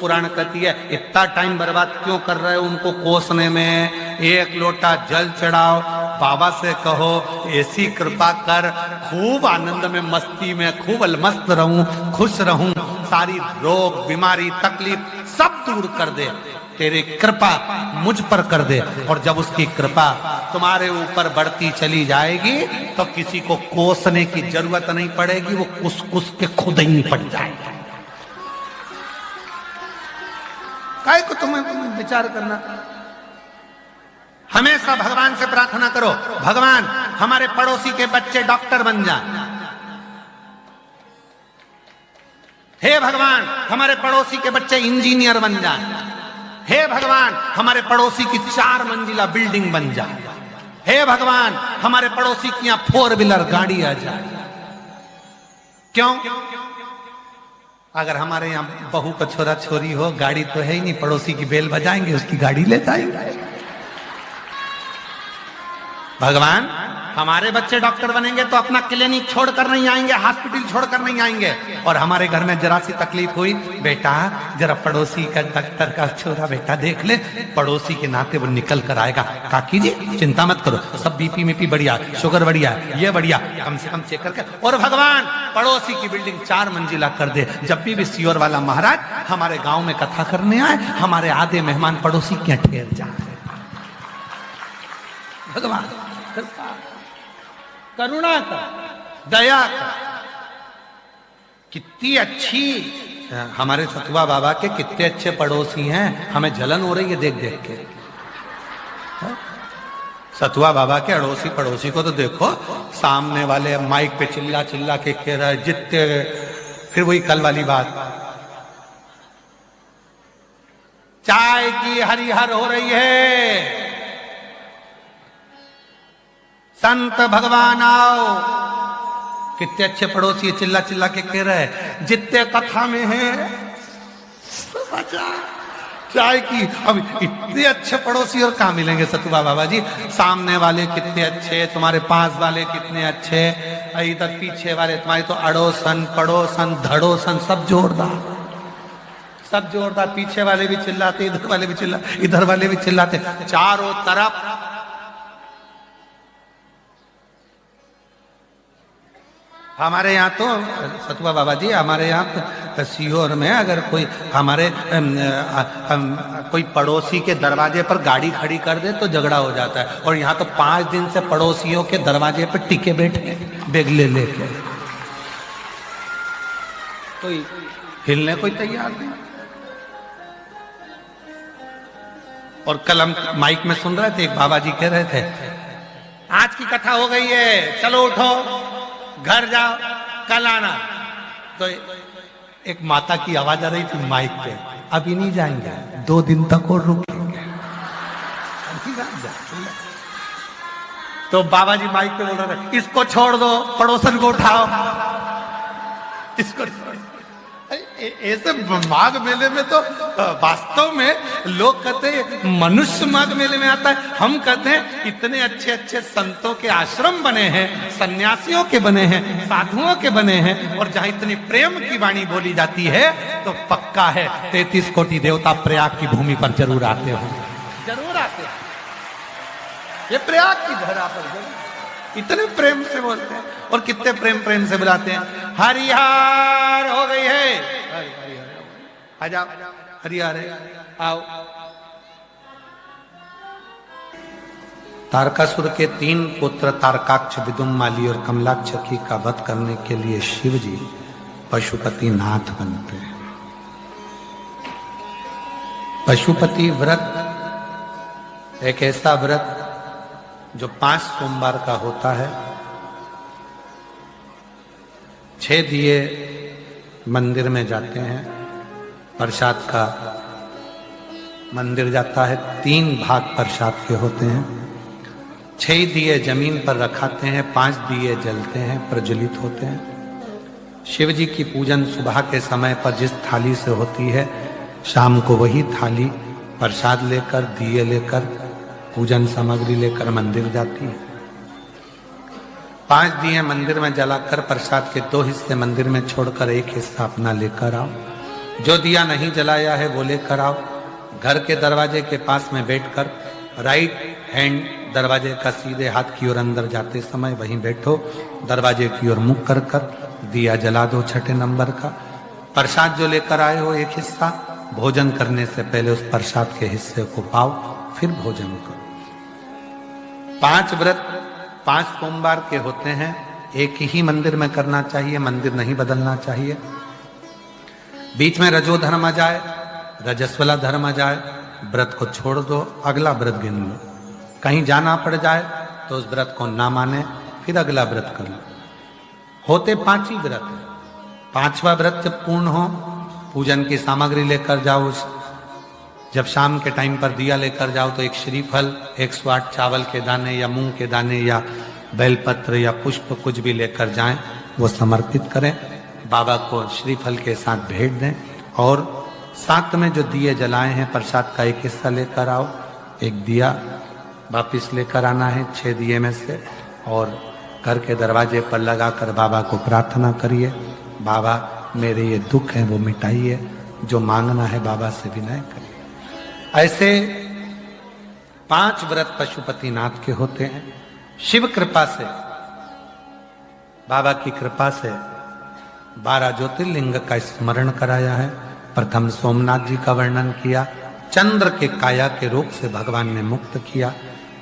पुराण कहती है इतना टाइम बर्बाद क्यों कर रहे हो उनको कोसने में, एक लोटा जल चढ़ाओ, बाबा से कहो ऐसी कृपा कर खूब आनंद में मस्ती में खूब अलमस्त रहूं, खुश रहूं, सारी रोग बीमारी तकलीफ सब दूर कर दे, तेरी कृपा मुझ पर कर दे। और जब उसकी कृपा तुम्हारे ऊपर बढ़ती चली जाएगी तो किसी को कोसने की जरूरत नहीं पड़ेगी, वो कुस कुस के खुद ही निपट जाएगा। काय को तुम्हें विचार करना, हमेशा भगवान से प्रार्थना करो, भगवान हमारे पड़ोसी के बच्चे डॉक्टर बन जाए, हे भगवान हमारे पड़ोसी के बच्चे इंजीनियर बन जाए, हे भगवान हमारे पड़ोसी की 4 मंजिला बिल्डिंग बन जाए, हे भगवान हमारे पड़ोसी की यहां 4 व्हीलर गाड़ी आ जाए। क्यों? अगर हमारे यहाँ बहू का छोरा छोरी हो, गाड़ी तो है ही नहीं, पड़ोसी की बेल बजाएंगे उसकी गाड़ी ले जाएंगे। भगवान हमारे बच्चे डॉक्टर बनेंगे तो अपना क्लिनिक छोड़कर नहीं आएंगे, हॉस्पिटल छोड़कर नहीं आएंगे। और हमारे घर में जरा सी तकलीफ हुई, बेटा जरा पड़ोसी का डॉक्टर का छोरा बेटा देख ले, पड़ोसी के नाते वो निकल कर आएगा। काकी जी चिंता मत करो, सब बीपी मीपी बढ़िया, शुगर बढ़िया, ये बढ़िया, कम से कम चेक करके। और भगवान पड़ोसी की बिल्डिंग 4 मंजिला कर दे। जब भी सियोर वाला महाराज हमारे गाँव में कथा करने आए, हमारे आधे मेहमान पड़ोसी के ठहर जाए। भगवान करुणा का, दया का, कितनी अच्छी हमारे सतुआ बाबा के कितने अच्छे पड़ोसी हैं, हमें जलन हो रही है देख देख के। सतुआ बाबा के अड़ोसी पड़ोसी को तो देखो, सामने वाले माइक पे चिल्ला चिल्ला के कह रहे जितने, फिर वही कल वाली बात, चाय की हरिहर हो रही है, संत भगवान आओ, कितने अच्छे पड़ोसी चिल्ला चिल्ला के कह रहे हैं, जितने कथा में है चाय की। अब इतने अच्छे पड़ोसी और कहां मिलेंगे सतुआ बाबा जी? सामने वाले कितने अच्छे, तुम्हारे पास वाले कितने अच्छे, इधर पीछे वाले तुम्हारे तो अड़ोसन पड़ोसन धड़ोसन सब जोरदार, सब जोरदार। पीछे वाले भी चिल्लाते, इधर वाले भी चिल्लाते, इधर वाले भी चिल्लाते, चारों तरफ। हमारे यहाँ तो सतुआ बाबा जी, हमारे यहाँ सीहोर में अगर कोई हमारे कोई पड़ोसी के दरवाजे पर गाड़ी खड़ी कर दे तो झगड़ा हो जाता है। और यहाँ तो 5 दिन से पड़ोसियों के दरवाजे पर टिके बैठे बैग ले लेके, कोई हिलने कोई तैयार नहीं। और कल हम माइक में सुन रहे थे, एक बाबा जी कह रहे थे आज की कथा हो गई है, चलो उठो घर जाओ, कल आना। तो एक माता की आवाज आ रही थी माइक पे, अभी नहीं जाएंगे, 2 दिन तक और रुकेंगे। तो बाबा जी माइक पे बोल रहे थे इसको छोड़ दो, पड़ोसन को उठाओ, इसको ऐसे माघ मेले में तो वास्तव में लोग कहते हैं मनुष्य माघ मेले में आता है, हम कहते हैं इतने अच्छे अच्छे संतों के आश्रम बने हैं, सन्यासियों के बने हैं, साधुओं के बने हैं, और जहां इतनी प्रेम की वाणी बोली जाती है तो पक्का है 33 कोटि देवता प्रयाग की भूमि पर जरूर आते हो, जरूर आते हैं। ये प्रयाग की धरा पर इतने प्रेम से बोलते हैं और कितने प्रेम प्रेम से बुलाते हैं। हरिहर हो गई है, आ जाओ हरिहर आओ। तारकासुर के 3 पुत्र तारकाक्ष, विदुम्माली और कमलाक्षकी का वध करने के लिए शिव जी पशुपति नाथ बनते हैं। पशुपति व्रत एक ऐसा व्रत जो 5 सोमवार का होता है। 6 दिए मंदिर में जाते हैं, प्रसाद का मंदिर जाता है, 3 भाग प्रसाद के होते हैं। 6 दिए जमीन पर रखाते हैं, 5 दिए जलते हैं, प्रज्वलित होते हैं। शिव जी की पूजन सुबह के समय पर जिस थाली से होती है, शाम को वही थाली प्रसाद लेकर, दिए लेकर, पूजन सामग्री लेकर मंदिर जाती है। 5 दिए मंदिर में जलाकर प्रसाद के 2 हिस्से मंदिर में छोड़कर 1 हिस्सा अपना लेकर आओ। जो दिया नहीं जलाया है वो लेकर आओ। घर के दरवाजे के पास में बैठकर राइट हैंड दरवाजे का सीधे हाथ की ओर अंदर जाते समय वहीं बैठो, दरवाजे की ओर मुख कर कर दिया जला दो 6 नंबर का। प्रसाद जो लेकर आए हो एक हिस्सा, भोजन करने से पहले उस प्रसाद के हिस्से को पाओ, फिर भोजन करो। 5 व्रत 5 सोमवार के होते हैं, एक ही मंदिर में करना चाहिए, मंदिर नहीं बदलना चाहिए। बीच में रजो धर्म आ जाए, रजस्वला धर्म आ जाए, व्रत को छोड़ दो, अगला व्रत गिन लो। कहीं जाना पड़ जाए तो उस व्रत को ना माने, फिर अगला व्रत कर लो। होते 5 ही व्रत है। 5वां व्रत जब पूर्ण हो, पूजन की सामग्री लेकर जाओ। जब शाम के टाइम पर दिया लेकर जाओ तो एक श्रीफल, 108 चावल के दाने या मूंग के दाने या बेलपत्र या पुष्प कुछ भी लेकर जाएं, वो समर्पित करें, बाबा को श्रीफल के साथ भेंट दें। और साथ में जो दिए जलाए हैं प्रसाद का एक हिस्सा लेकर आओ, एक दिया वापिस लेकर आना है 6 दिए में से, और घर के दरवाजे पर लगाकर बाबा को प्रार्थना करिए, बाबा मेरे ये दुख हैं वो मिटाइए, जो मांगना है बाबा से विनय करिए। ऐसे 5 व्रत पशुपतिनाथ के होते हैं। शिव कृपा से, बाबा की कृपा से 12 ज्योतिर्लिंग का स्मरण कराया है। प्रथम सोमनाथ जी का वर्णन किया, चंद्र के काया के रोग से भगवान ने मुक्त किया।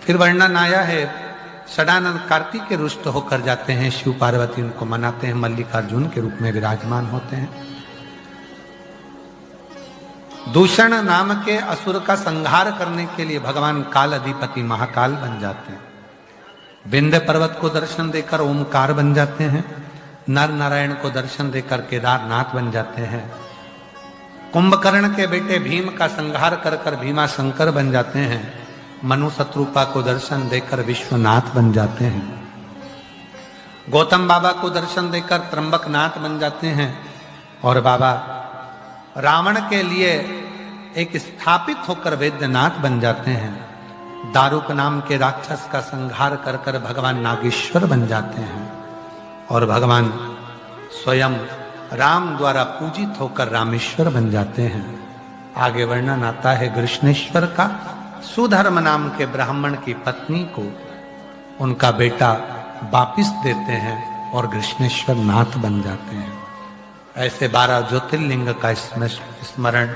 फिर वर्णन आया है षडानंद कार्तिक के रुष्ट होकर जाते हैं, शिव पार्वती उनको मनाते हैं, मल्लिकार्जुन के रूप में विराजमान होते हैं। दूषण नाम के असुर का संहार करने के लिए भगवान काल अधिपति महाकाल बन जाते हैं। विंध्य पर्वत को दर्शन देकर ओमकार बन जाते हैं। नर नारायण को दर्शन देकर केदारनाथ बन जाते हैं। कुंभकर्ण के बेटे भीम का संहार कर कर भीमा शंकर बन जाते हैं। मनु शत्रुपा को दर्शन देकर विश्वनाथ बन जाते हैं। गौतम बाबा को दर्शन देकर त्र्यंबकनाथ बन जाते हैं। और बाबा रावण के लिए एक स्थापित होकर वैद्यनाथ बन जाते हैं। दारुक नाम के राक्षस का संहार कर कर भगवान नागेश्वर बन जाते हैं। और भगवान स्वयं राम द्वारा पूजित होकर रामेश्वर बन जाते हैं। आगे वर्णन आता है कृष्णेश्वर का। सुधर्म नाम के ब्राह्मण की पत्नी को उनका बेटा वापिस देते हैं और कृष्णेश्वर नाथ बन जाते हैं। ऐसे 12 ज्योतिर्लिंग का स्मरण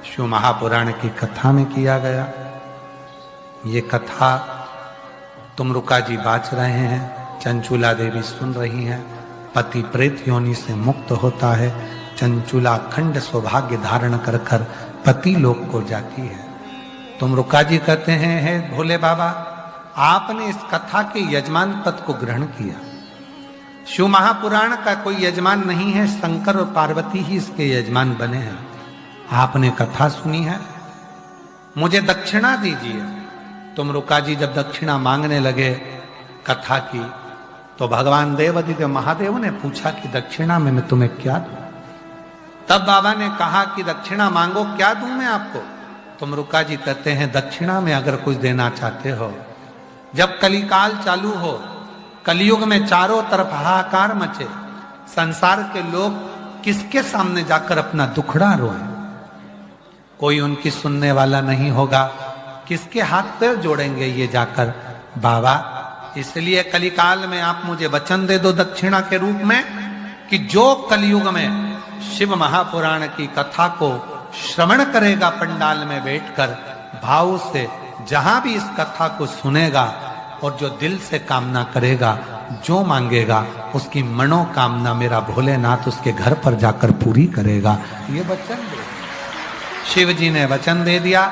शिव महापुराण की कथा में किया गया। ये कथा तुमरुका जी बाच रहे हैं, चंचुला देवी सुन रही हैं। पति प्रेत योनि से मुक्त होता है, चंचुला अखंड सौभाग्य धारण कर कर पति लोक को जाती है। तुमरुका जी कहते हैं, हे भोले बाबा, आपने इस कथा के यजमान पद को ग्रहण किया। शिव महापुराण का कोई यजमान नहीं है, शंकर और पार्वती ही इसके यजमान बने हैं। आपने कथा सुनी है, मुझे दक्षिणा दीजिए। तुमरुका जी जब दक्षिणा मांगने लगे कथा की, तो भगवान देवादिदेव महादेव ने पूछा कि दक्षिणा में मैं तुम्हें क्या दूं? तब बाबा ने कहा कि दक्षिणा मांगो, क्या दूं मैं आपको? तुमरुका जी कहते हैं, दक्षिणा में अगर कुछ देना चाहते हो, जब कलिकाल चालू हो, कलयुग में चारों तरफ हाहाकार मचे, संसार के लोग किसके सामने जाकर अपना दुखड़ा रोएं? कोई उनकी सुनने वाला नहीं होगा, किसके हाथ पैर जोड़ेंगे ये जाकर? बाबा, इसलिए कलिकाल में आप मुझे वचन दे दो दक्षिणा के रूप में कि जो कलयुग में शिव महापुराण की कथा को श्रवण करेगा पंडाल में बैठकर भाव से, जहां भी इस कथा को सुनेगा और जो दिल से कामना करेगा, जो मांगेगा, उसकी मनोकामना मेरा भोलेनाथ उसके घर पर जाकर पूरी करेगा। ये वचन दे, शिव जी ने वचन दे दिया।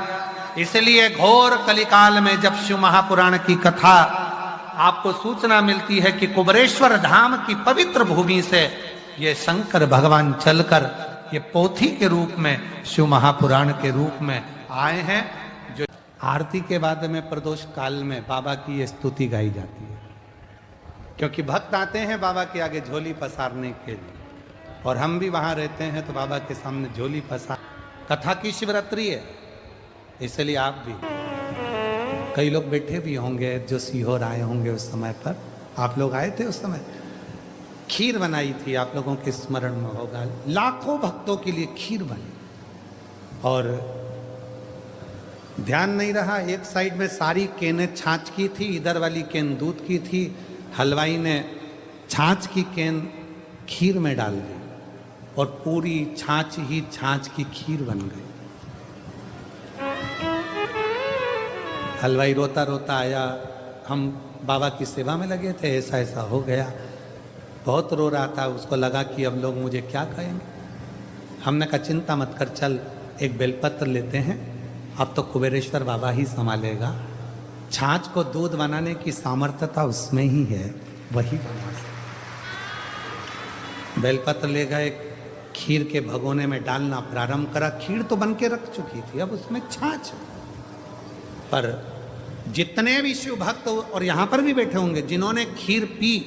इसलिए घोर कलिकाल में जब शिव महापुराण की कथा आपको सूचना मिलती है कि कुबरेश्वर धाम की पवित्र भूमि से ये शंकर भगवान चलकर ये पोथी के रूप में, शिव महापुराण के रूप में आए हैं, जो आरती के बाद में प्रदोष काल में बाबा की ये स्तुति गाई जाती है। क्योंकि भक्त आते हैं बाबा के आगे झोली पसारने के लिए, और हम भी वहां रहते हैं तो बाबा के सामने झोली पसार। कथा की शिवरात्रि है, इसलिए आप भी, कई लोग बैठे भी होंगे जो सीहोर आए होंगे उस समय पर। आप लोग आए थे उस समय? खीर बनाई थी, आप लोगों के स्मरण में होगा, लाखों भक्तों के लिए खीर बनी। और ध्यान नहीं रहा, एक साइड में सारी केनें छाछ की थी, इधर वाली केन दूध की थी। हलवाई ने छाछ की केन खीर में डाल दी और पूरी छाछ ही छाछ की खीर बन गई। हलवाई रोता रोता आया, हम बाबा की सेवा में लगे थे, ऐसा ऐसा हो गया। बहुत रो रहा था, उसको लगा कि अब लोग मुझे क्या कहेंगे। हमने कहा चिंता मत कर, चल एक बेलपत्र लेते हैं, अब तो कुबेरेश्वर बाबा ही संभालेगा। छाछ को दूध बनाने की सामर्थ्यता उसमें ही है, वही बना सकता। बेलपत्र ले गए, खीर के भगोने में डालना प्रारंभ करा। खीर तो बन के रख चुकी थी, अब उसमें छाछ। पर जितने भी शिव भक्त और यहां पर भी बैठे होंगे जिन्होंने खीर पी,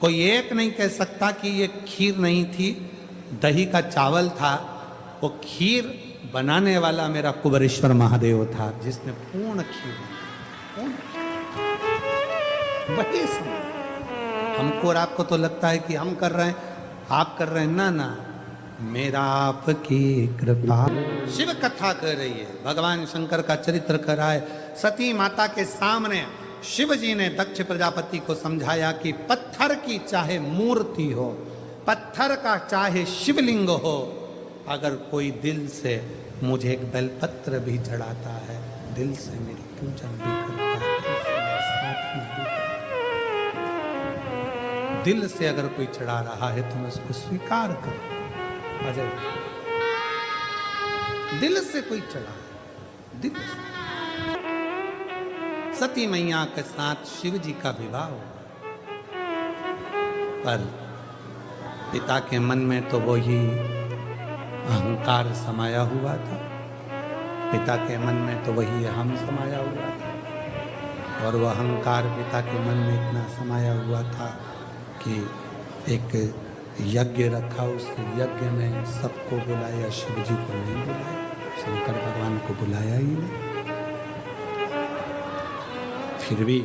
कोई एक नहीं कह सकता कि ये खीर नहीं थी, दही का चावल था। वो खीर बनाने वाला मेरा कुबेरेश्वर महादेव था, जिसने पूर्ण खीर वही समय। हमको और आपको तो लगता है कि हम कर रहे हैं, आप कर रहे हैं, ना ना, मेरा आपकी कृपा। शिव कथा कर रही है, भगवान शंकर का चरित्र कर रहा है। सती माता के सामने शिव जी ने दक्ष प्रजापति को समझाया कि पत्थर की चाहे मूर्ति हो, पत्थर का चाहे शिवलिंग हो, अगर कोई दिल से मुझे एक बेलपत्र भी चढ़ाता है, दिल से मेरी पूजन भी करता है, दिल से अगर कोई चढ़ा रहा है तो मैं उसको स्वीकार करूं। अजय, दिल से कोई चढ़ा, दिल से। सती मैया के साथ शिव जी का विवाह हुआ, पर पिता के मन में तो वही अहंकार समाया हुआ था, पिता के मन में तो वही अहम समाया हुआ था। और वह अहंकार पिता के मन में इतना समाया हुआ था कि एक यज्ञ रखा, उस यज्ञ में सबको बुलाया, शिव जी को नहीं बुलाया, शंकर भगवान को बुलाया ही नहीं। फिर भी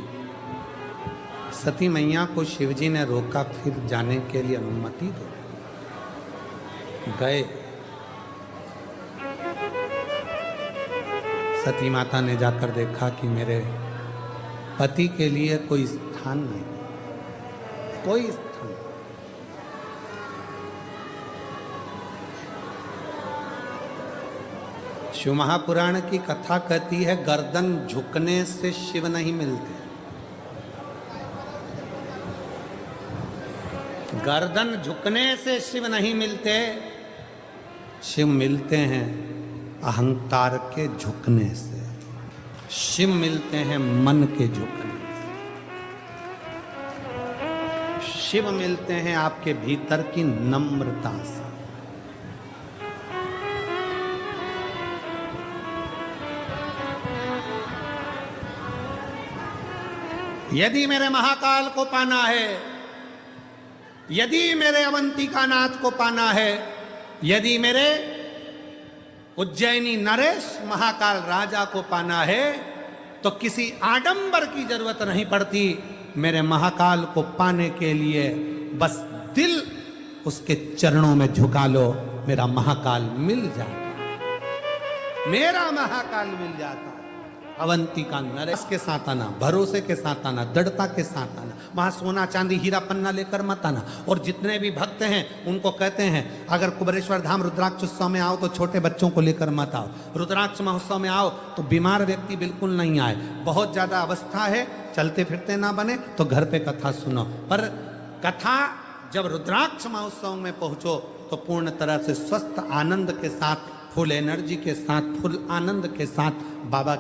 सती मैया को शिव जी ने रोका, फिर जाने के लिए अनुमति दो। गए, सती माता ने जाकर देखा कि मेरे पति के लिए कोई स्थान नहीं, कोई स्थान। शिव महापुराण की कथा कहती है, गर्दन झुकने से शिव नहीं मिलते, गर्दन झुकने से शिव नहीं मिलते, शिव मिलते हैं अहंकार के झुकने से, शिव मिलते हैं मन के झुकने से, शिव मिलते हैं आपके भीतर की नम्रता से। यदि मेरे महाकाल को पाना है, यदि मेरे अवंतिका नाथ को पाना है, यदि मेरे उज्जैनी नरेश महाकाल राजा को पाना है, तो किसी आडंबर की जरूरत नहीं पड़ती। मेरे महाकाल को पाने के लिए बस दिल उसके चरणों में झुका लो, मेरा महाकाल मिल जाता, मेरा महाकाल मिल जाता। अवंतिका नरेश के साथ आना, भरोसे के साथ आना, दृढ़ता के साथ आना, वहां सोना चांदी हीरा पन्ना लेकर मत आना। और जितने भी भक्त हैं उनको कहते हैं, अगर कुबेरेश्वर धाम रुद्राक्ष उत्सव में आओ तो छोटे बच्चों को लेकर मत आओ, रुद्राक्ष महोत्सव में आओ तो बीमार व्यक्ति बिल्कुल नहीं आए, बहुत ज्यादा अवस्था है, चलते फिरते ना बने तो घर पे कथा सुनो। पर कथा जब रुद्राक्ष महोत्सव में पहुंचो तो पूर्ण तरह से स्वस्थ आनंद के साथ, फुल एनर्जी के साथ, फुल आनंद के साथ बाबा